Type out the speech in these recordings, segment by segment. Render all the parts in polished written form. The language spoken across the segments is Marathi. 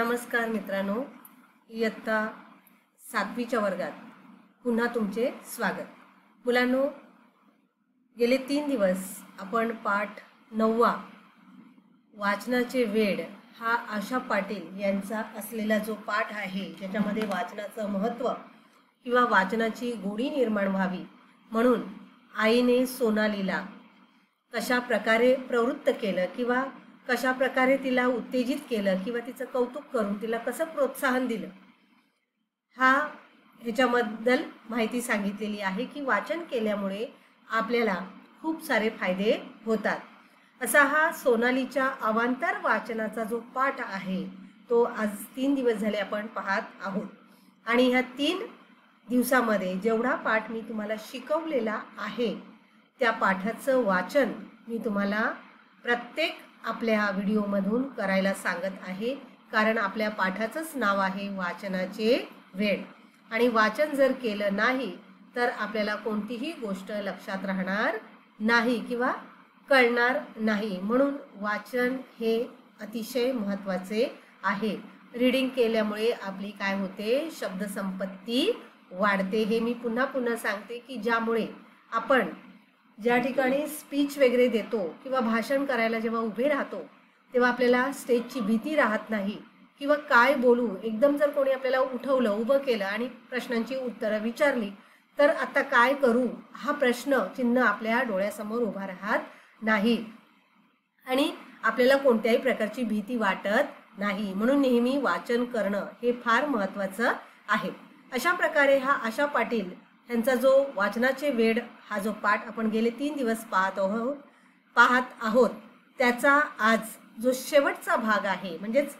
नमस्कार मित्रांनो, इयत्ता 7वीच्या वर्गात पुन्हा तुमचे स्वागत। मुलांनो, गेले 3 दिवस आपण पाठ 9वा वाचनाचे वेड हा आशा पाटील यांचा असलेला जो पाठ आहे, ज्याच्यामध्ये वाचनाचं महत्त्व किंवा वाचनाची गोडी निर्माण व्हावी म्हणून आईने सोनालीला कशा प्रकारे प्रवृत्त केलं किंवा कशा प्रकारे तिला उत्तेजित केलं किंवा तिचं कौतुक करून तिला कसं प्रोत्साहन दिलं, ह्याच्याबद्दल माहिती सांगितलेली आहे की वाचन केल्यामुळे आपल्याला खूप सारे फायदे होतात। असा हा सोनालीच्या अवांतर वाचनाचा जो पाठ आहे तो आज 3 दिवस झाले आपण पाहत आहोत। आणि ह्या 3 दिवसामध्ये जेवढा पाठ मी तुम्हाला शिकवलेला आहे त्या पाठाचं वाचन मी तुम्हाला प्रत्येक आपल्या व्हिडिओमधून करायला सांगत आहे, कारण आपल्या पाठाचंच नाव आहे वाचनाचे वेड। आणि वाचन जर केलं नाही तर आपल्याला कोणतीही गोष्ट लक्षात राहणार नाही किंवा कळणार नाही, म्हणून वाचन हे अतिशय महत्त्वाचे आहे। रीडिंग केल्यामुळे आपली काय होते, शब्दसंपत्ती वाढते। हे मी पुन्हा पुन्हा सांगते की ज्यामुळे आपण ज्या ठिकाणी स्पीच वगैरे देतो किंवा भाषण करायला जेव्हा उभे राहतो तेव्हा आपल्याला स्टेजची भीती राहत नाही किंवा काय बोलू, एकदम जर कोणी आपल्याला उठवलं, उभं केलं आणि प्रश्नांची उत्तरं विचारली तर आता काय करू हा प्रश्न चिन्ह आपल्या डोळ्यासमोर उभा राहत नाही आणि आपल्याला कोणत्याही प्रकारची भीती वाटत नाही, म्हणून नेहमी वाचन करणं हे फार महत्त्वाचं आहे। अशा प्रकारे हा आशा पाटील यांचा जो वाचनाचे वेड हा जो पाठ आपण गेले 3 दिवस पाहत आहोत त्याचा आज जो शेवटचा भाग आहे, म्हणजेच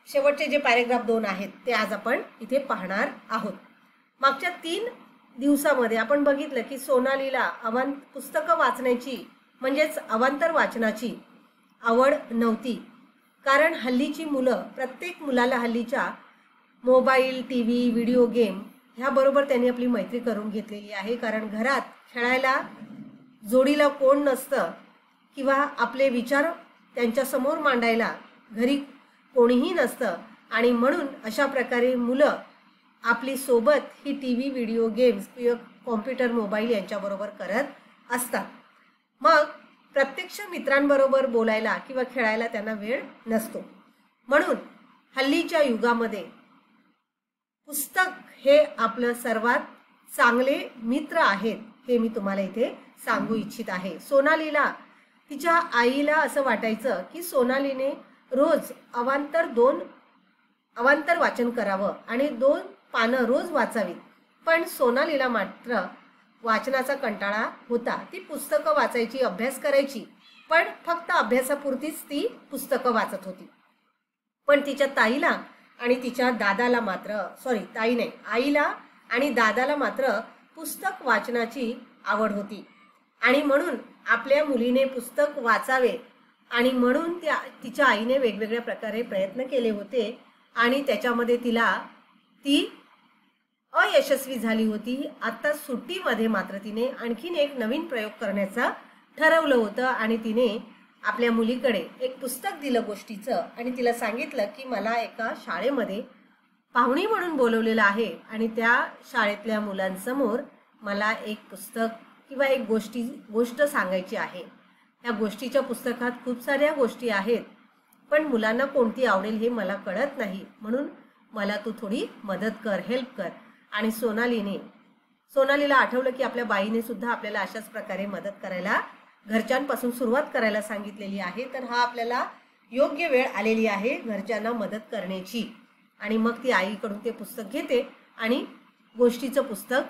शेवटचे जे पॅरेग्राफ 2 आहेत ते आज आपण इथे पाहणार आहोत। मागच्या 3 दिवसामध्ये आपण बघितलं की सोनालीला पुस्तकं वाचण्याची म्हणजेच अवांतर वाचनाची आवड नव्हती, कारण हल्लीची मुलं, प्रत्येक मुलाला हल्लीच्या मोबाईल, टीव्ही, व्हिडिओ गेम ह्याबरोबर त्यांनी आपली मैत्री करून घेतलेली आहे, कारण घरात खेळायला जोडीला कोण नसतं किंवा आपले विचार त्यांच्यासमोर मांडायला घरी कोणीही नसतं आणि म्हणून अशा प्रकारे मुलं आपली सोबत ही टीव्ही, व्हिडिओ गेम्स किंवा कॉम्प्युटर, मोबाईल यांच्याबरोबर करत असतात। मग प्रत्यक्ष मित्रांबरोबर बोलायला किंवा खेळायला त्यांना वेळ नसतो, म्हणून हल्लीच्या युगामध्ये पुस्तक हे आपलं सर्वात चांगले मित्र आहेत हे मी तुम्हाला इथे सांगू इच्छित आहे। सोनालीला तिच्या आईला असं वाटायचं की सोनालीने रोज अवांतर वाचन करावं आणि 2 पानं रोज वाचावीत, पण सोनालीला मात्र वाचनाचा कंटाळा होता। ती पुस्तकं वाचायची, अभ्यास करायची, पण फक्त अभ्यासापुरतीच ती पुस्तकं वाचत होती। पण तिच्या ताईला आणि तिच्या दादाला मात्र आईला आणि दादाला मात्र पुस्तक वाचनाची आवड होती आणि म्हणून आपल्या मुलीने पुस्तक वाचावे आणि म्हणून तिच्या आईने वेगवेगळ्या प्रकारे प्रयत्न केले होते आणि त्याच्यामध्ये ती अयशस्वी झाली होती। आता सुट्टीमध्ये मात्र तिने आणखीन एक नवीन प्रयोग करण्याचा ठरवलं होतं आणि तिने आपल्या मुलीकडे एक पुस्तक दिलं गोष्टीचं आणि तिला सांगितलं की मला एका शाळेमध्ये पाहुणी म्हणून बोलवलेलं आहे आणि त्या शाळेतल्या मुलांसमोर मला एक पुस्तक किंवा एक गोष्ट सांगायची आहे। त्या गोष्टीच्या पुस्तकात खूप साऱ्या गोष्टी आहेत, पण मुलांना कोणती आवडेल हे मला कळत नाही, म्हणून मला तू थोडी मदत कर, हेल्प कर। आणि सोनालीला आठवलं की आपल्या बाईने सुद्धा आपल्याला अशाच प्रकारे मदत करायला, घरच्यांपासून सुरुवात करायला सांगितलेली आहे, तर हा आपल्याला योग्य वेळ आलेली आहे घरच्यांना मदत करण्याची। आणि मग ती आईकडून ते पुस्तक घेते आणि गोष्टीचं पुस्तक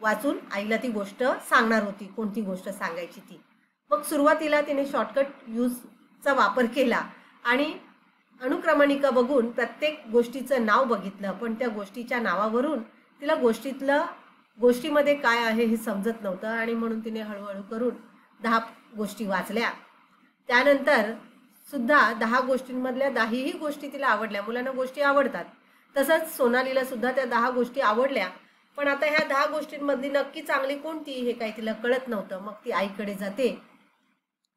वाचून आईला ती गोष्ट सांगणार होती, कोणती गोष्ट सांगायची ती। मग सुरुवातीला तिने शॉर्टकट यूजचा वापर केला आणि अनुक्रमणिका बघून प्रत्येक गोष्टीचं नाव बघितलं, पण त्या गोष्टीच्या नावावरून तिला गोष्टीमध्ये काय आहे हे समजत नव्हतं आणि म्हणून तिने हळूहळू करून 10 गोष्टी वाचल्या। त्यानंतर सुद्धा 10 गोष्टींमधल्या 10ही गोष्टी तिला आवडल्या। मुलांना गोष्टी आवडतात, तसंच सोनालीला सुद्धा त्या 10 गोष्टी आवडल्या, पण आता ह्या 10 गोष्टींमधली नक्की चांगली कोणती हे काही तिला कळत नव्हतं। मग ती आईकडे जाते,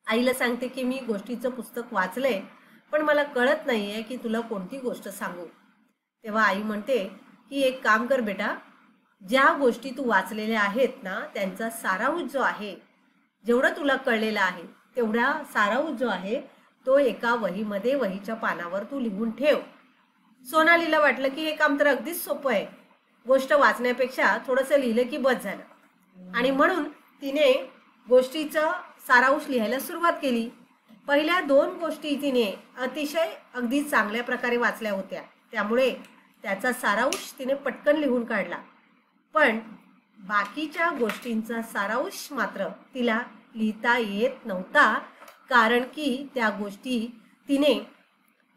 आईला सांगते की मी गोष्टीचं पुस्तक वाचलंय पण मला कळत नाही आहे की तुला कोणती गोष्ट सांगू. तेव्हा आई म्हणते की एक काम कर बेटा, ज्या गोष्टी तू वाचलेल्या आहेत ना त्यांचा सारांश जो आहे, जेवढं तुला कळलेलं आहे तेवढा सारांश जो आहे तो एका वहीमध्ये, वहीच्या पानावर तू लिहून ठेव. सोनालीला वाटलं की हे काम तर अगदीच सोपं आहे, गोष्ट वाचण्यापेक्षा थोडंसं लिहिलं की बस झालं. आणि म्हणून तिने गोष्टीचं सारांश लिहायला सुरुवात केली. पहिल्या 2 गोष्टी तिने अतिशय अगदी चांगल्या प्रकारे वाचल्या होत्या, त्यामुळे त्याचा सारांश तिने पटकन लिहून काढला. पण बाकीच्या गोष्टींचा सारांश मात्र तिला लिहिता येत नव्हता, कारण की त्या गोष्टी तिने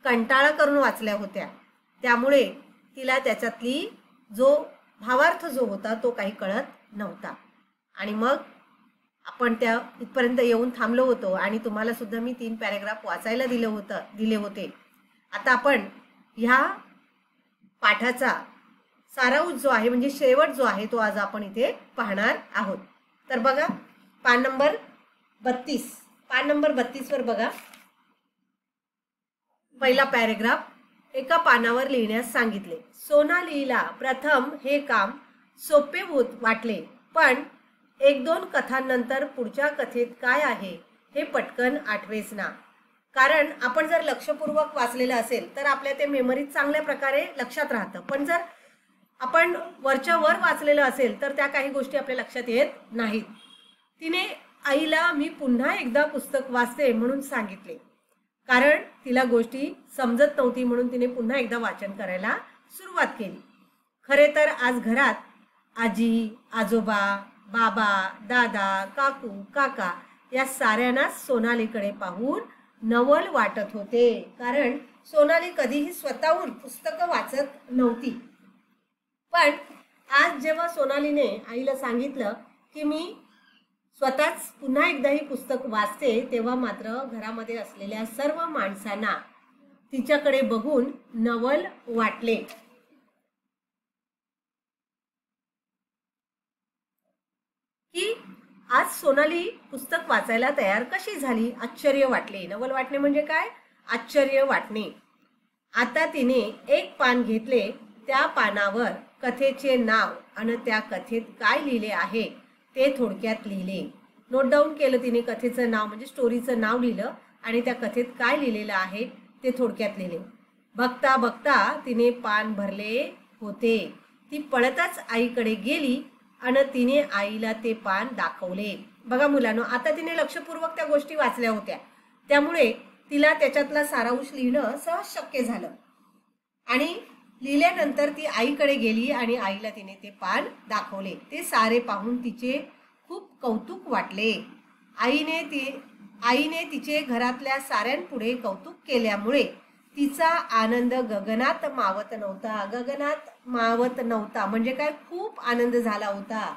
कंटाळा करून वाचल्या होत्या. त्यामुळे तिला त्याच्यातली जो भावार्थ जो होता तो काही कळत नव्हता. आणि मग आपण त्या इथपर्यंत येऊन थांबलो होतो आणि तुम्हाला सुद्धा मी 3 पॅराग्राफ वाचायला दिले होते. आता आपण ह्या पाठाचा सारांश जो आहे म्हणजे शेवट जो आहे तो आज आपण इथे पाहणार आहोत. तर बघा, पान नंबर 32 वर बघा, पहिला पॅराग्राफ एका पानावर लिहिण्यास सांगितले. सोनालीला प्रथम हे काम सोपे वाटले, पण 1-2 कथांनंतर पुढच्या कथेत काय आहे हे पटकन आठवेच ना. कारण आपण जर लक्षपूर्वक वाचलेलं असेल तर आपल्या ते मेमरीत चांगल्या प्रकारे लक्षात राहतं. पण जर आपण वरच्या वर वाचलेलं असेल तर त्या काही गोष्टी आपल्या लक्षात येत नाहीत. तिने आईला मी पुन्हा एकदा पुस्तक वाचते म्हणून सांगितले, कारण तिला गोष्टी समजत नव्हती म्हणून तिने पुन्हा एकदा वाचन करायला सुरुवात केली. खरे तर आज घरात आजी, आजोबा, बाबा, दादा, काकू, काका या साऱ्यांनाच सोनालीकडे पाहून नवल वाटत होते, कारण सोनाली कधीही स्वतःहून पुस्तकं वाचत नव्हती. पण आज जेव्हा सोनालीने आईला सांगितलं की मी स्वतःच पुन्हा एकदा ही पुस्तक वाचते, तेव्हा मात्र घरामध्ये असलेल्या सर्व माणसांना तिच्याकडे बघून नवल वाटले. की आज सोनाली पुस्तक वाचायला तयार कशी झाली, आश्चर्य वाटले. नवल वाटणे म्हणजे काय, आश्चर्य वाटणे. आता तिने एक पान घेतले, त्या पानावर कथेचे नाव आणि त्या कथेत काय लिहिले आहे ते थोडक्यात लिहिले. नोट डाऊन केलं तिने, कथेचं नाव म्हणजे स्टोरीचं नाव लिहिलं आणि त्या कथेत काय लिहिलेलं आहे ते थोडक्यात लिहिले. बघता बघता तिने पान भरले होते. ती पळतच आईकडे गेली आणि तिने आईला ते पान दाखवले. बघा मुलांनो, आता तिने लक्षपूर्वक त्या गोष्टी वाचल्या होत्या, त्यामुळे तिला त्याच्यातला सारांश लिहिणं सहज शक्य झालं. आणि लिहिल्यानंतर ती आईकडे गेली आणि आईला तिने ते पान दाखवले. ते सारे पाहून तिचे खूप कौतुक वाटले. आईने तिचे घरातल्या साऱ्यांपुढे कौतुक केल्यामुळे तिचा आनंद गगनात मावत नव्हता. गगनात मावत नव्हता म्हणजे काय, खूप आनंद झाला होता.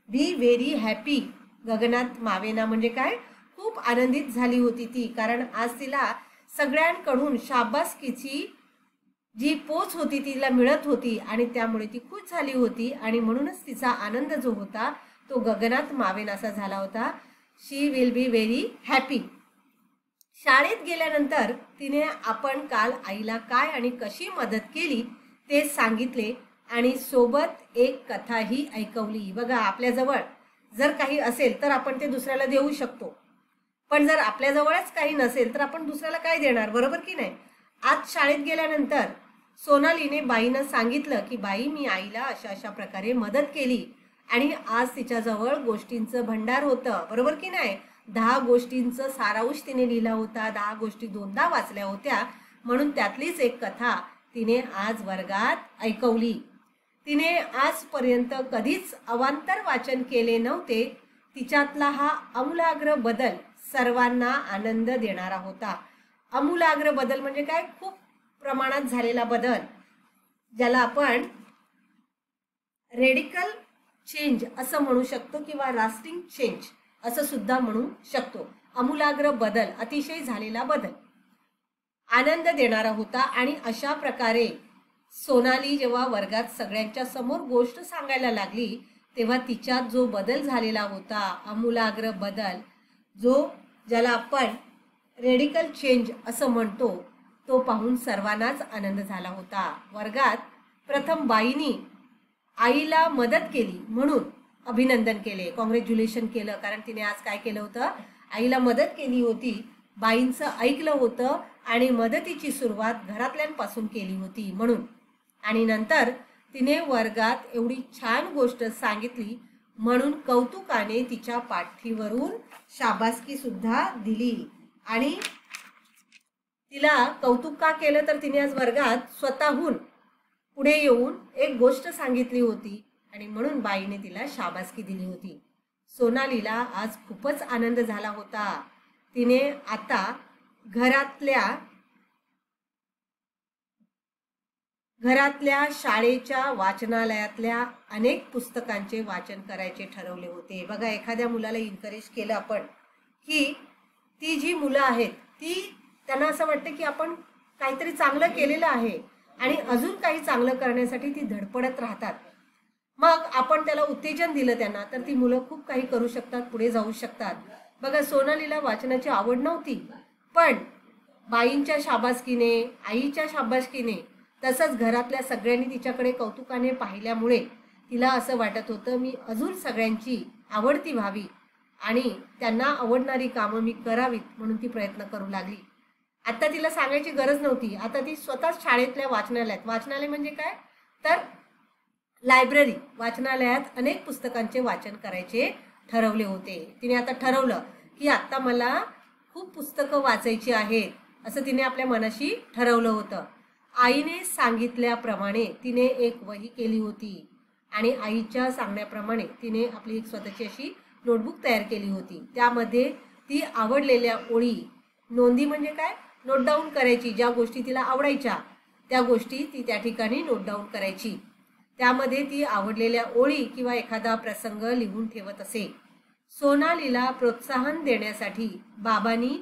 बी व्हेरी हॅपी, गगनात मावेना म्हणजे काय, खूप आनंदित झाली होती ती, कारण आज तिला सगळ्यांकडून शाबासकीची जी पोच होती तिला मिळत होती आणि त्यामुळे ती खुश झाली होती आणि म्हणूनच तिचा आनंद जो होता तो गगनात मावेनासा झाला होता. शी विल बी व्हेरी हॅपी. शाळेत गेल्यानंतर तिने आपण काल आईला काय आणि कशी मदत केली ते सांगितले आणि सोबत एक कथाही ऐकवली. बघा, आपल्याजवळ जर काही असेल तर आपण ते दुसऱ्याला देऊ शकतो, पण जर आपल्याजवळच काही नसेल तर आपण दुसऱ्याला काय देणार, बरोबर की नाही. आज शाळेत गेल्यानंतर सोनालीने बाईंना सांगितलं की बाई, मी आईला अशा अशा प्रकारे मदत केली आणि आज तिच्याजवळ गोष्टींचं भंडार होतं, बरोबर की नाही. 10 गोष्टींचं सारांश तिने लिहिला होता, 10 गोष्टी 2दा वाचल्या होत्या, म्हणून त्यातलीच एक कथा तिने आज वर्गात ऐकवली. तिने आजपर्यंत कधीच अवांतर वाचन केले नव्हते. तिच्यातला हा आमूलाग्र बदल सर्वांना आनंद देणारा होता. आमूलाग्र बदल म्हणजे काय, खूप प्रमाणात झालेला बदल, ज्याला आपण रेडिकल चेंज असं म्हणू शकतो किंवा लास्टिंग चेंज असं सुद्धा म्हणू शकतो. आमूलाग्र बदल, अतिशय झालेला बदल आनंद देणारा होता. आणि अशा प्रकारे सोनाली जेव्हा वर्गात सगळ्यांच्या समोर गोष्ट सांगायला लागली तेव्हा तिच्यात जो बदल झालेला होता, आमूलाग्र बदल, ज्याला आपण रेडिकल चेंज असं म्हणतो, तो पाहून सर्वांनाच आनंद झाला होता. वर्गात प्रथम बाईंनी आईला मदत केली म्हणून अभिनंदन केले, कॉंग्रॅच्युलेशन केलं, कारण तिने आज काय केलं होतं, आईला मदत केली होती, बाईंचं ऐकलं होतं आणि मदतीची सुरुवात घरातल्यांपासून केली होती म्हणून. आणि नंतर तिने वर्गात एवढी छान गोष्ट सांगितली म्हणून कौतुकाने तिच्या पाठीवरून शाबासकी सुद्धा दिली. आणि तिला कौतुक का केलं तर तिने आज वर्गात स्वतःहून पुढे येऊन एक गोष्ट सांगितली होती आणि म्हणून बाईने तिला शाबासकी दिली होती. सोनालीला आज खूपच आनंद झाला होता. तिने आता घरातल्या शाळेच्या वाचनालयातल्या अनेक पुस्तकांचे वाचन करायचे ठरवले होते. बघा, एखाद्या मुलाला इन्करेज केलं आपण की ती जी मुलं आहेत त्यांना असं वाटतं की आपण काहीतरी चांगलं केलेलं आहे आणि अजून काही चांगलं करण्यासाठी ती धडपडत राहतात. मग आपण त्याला उत्तेजन दिलं त्यांना तर ती मुलं खूप काही करू शकतात, पुढे जाऊ शकतात. बघा, सोनालीला वाचनाची आवड नव्हती, पण बाईंच्या शाबासकीने, आईच्या शाबासकीने, तसंच घरातल्या सगळ्यांनी तिच्याकडे कौतुकाने पाहिल्यामुळे तिला असं वाटत होतं मी अजून सगळ्यांची आवडती व्हावी आणि त्यांना आवडणारी कामं मी करावीत म्हणून ती प्रयत्न करू लागली. आता तिला सांगायची गरज नव्हती. आता ती स्वतःच शाळेतल्या वाचनालयात, वाचनालय म्हणजे काय तर लायब्ररी, वाचनालयात अनेक पुस्तकांचे वाचन करायचे ठरवले होते. तिने आता ठरवलं की आता मला खूप पुस्तकं वाचायची आहेत असं तिने आपल्या मनाशी ठरवलं होतं. आईने सांगितल्याप्रमाणे तिने एक वही केली होती आणि आईच्या सांगण्याप्रमाणे तिने आपली एक स्वतःची अशी नोटबुक तयार केली होती. त्यामध्ये ती आवडलेल्या ओळी, नोंदी म्हणजे काय, नोट डाऊन करायची. ज्या गोष्टी तिला आवडायच्या त्या गोष्टी ती त्या ठिकाणी नोट डाऊन करायची. त्यामध्ये ती आवडलेल्या ओळी किंवा एखादा प्रसंग लिहून ठेवत असे. सोनालीला प्रोत्साहन देण्यासाठी बाबांनी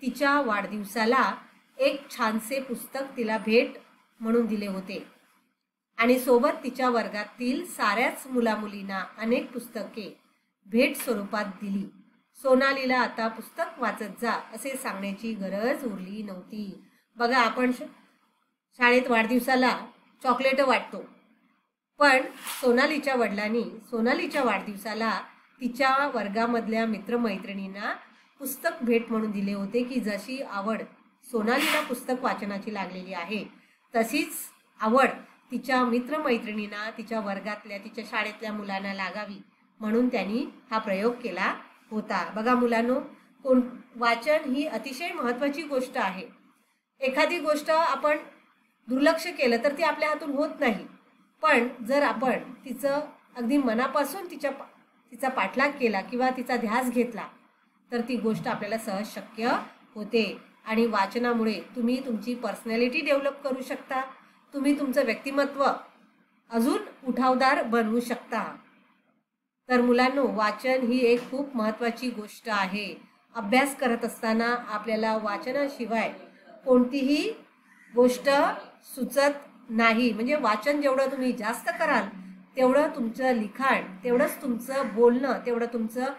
तिच्या वाढदिवसाला एक छानसे पुस्तक तिला भेट म्हणून दिले होते आणि सोबत तिच्या वर्गातील साऱ्याच मुलामुलींना अनेक पुस्तके भेट स्वरूपात दिली. सोनालीला आता पुस्तक वाचत जा असे सांगण्याची गरज उरली नव्हती. बघा, आपण शाळेत वाढदिवसाला चॉकलेट वाटतो, पण सोनालीच्या वडिलांनी सोनालीच्या वाढदिवसाला तिच्या वर्गामधल्या मित्रमैत्रिणींना पुस्तक भेट म्हणून दिले होते की जशी आवड सोनालीला पुस्तक वाचनाची लागलेली आहे तशीच आवड तिच्या मित्रमैत्रिणींना, तिच्या वर्गातल्या, तिच्या शाळेतल्या मुलांना लागावी म्हणून त्यांनी हा प्रयोग केला होता. बघा मुलांनो, वाचन ही अतिशय महत्त्वाची गोष्ट आहे. एखादी गोष्ट आपण दुर्लक्ष केलं तर ती आपल्या हातून होत नाही, पण जर आपण तिचं अगदी मनापासून तिचा पाठलाग केला किंवा तिचा ध्यास घेतला तर ती गोष्ट आपल्याला सहज शक्य होते. आणि वाचनामुळे तुम्ही तुमची पर्सनॅलिटी डेव्हलप करू शकता, तुम्ही तुमचं व्यक्तिमत्व अजून उठावदार बनवू शकता. तर मुलांनो, वाचन ही एक खूप महत्त्वाची गोष्ट आहे. अभ्यास करत असताना आपल्याला वाचनाशिवाय कोणतीही गोष्ट सुचत नाही. म्हणजे वाचन जेवढं तुम्ही जास्त कराल तेवढं तुमचं लिखाण, तेवढंच तुमचं बोलणं, तेवढं तुमचं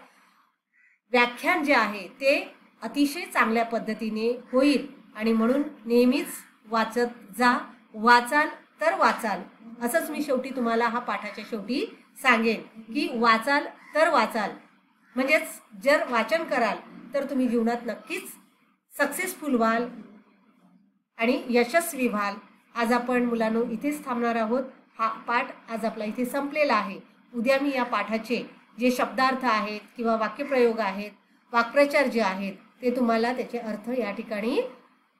व्याख्यान जे आहे ते अतिशय चांगल्या पद्धतीने होईल. आणि म्हणून नेहमीच वाचत जा, वाचाल तर वाचाल. असंच मी शेवटी तुम्हाला हा पाठाच्या शेवटी सांगेन की वाचाल तर वाचाल, म्हणजेच जर वाचन कराल तर तुम्ही जीवनात नक्कीच सक्सेसफुल व्हाल आणि यशस्वी व्हाल. आज आपण मुलांनो इथेच थांबणार आहोत. हा पाठ आज आपला इथे संपलेला आहे. उद्या मी या पाठाचे जे शब्दार्थ आहेत किंवा वाक्यप्रयोग आहेत, वाक्प्रचार जे आहेत ते तुम्हाला त्याचे अर्थ या ठिकाणी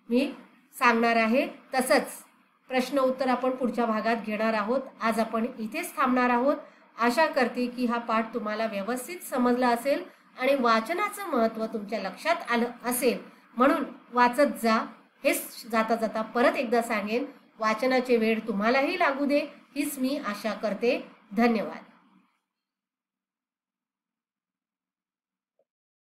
मी सांगणार आहे. तसंच प्रश्न उत्तर आपण पुढच्या भागात घेणार आहोत. आज आपण इथेच थांबणार आहोत. आशा करते की हा पाठ तुम्हाला व्यवस्थित समजला असेल आणि वाचनाचं महत्त्व तुमच्या लक्षात आलं असेल. म्हणून वाचत जा. हेच जाता जाता परत एकदा सांगेन, वाचनाचे वेळ तुम्हालाही लागू दे हीच मी आशा करते. धन्यवाद.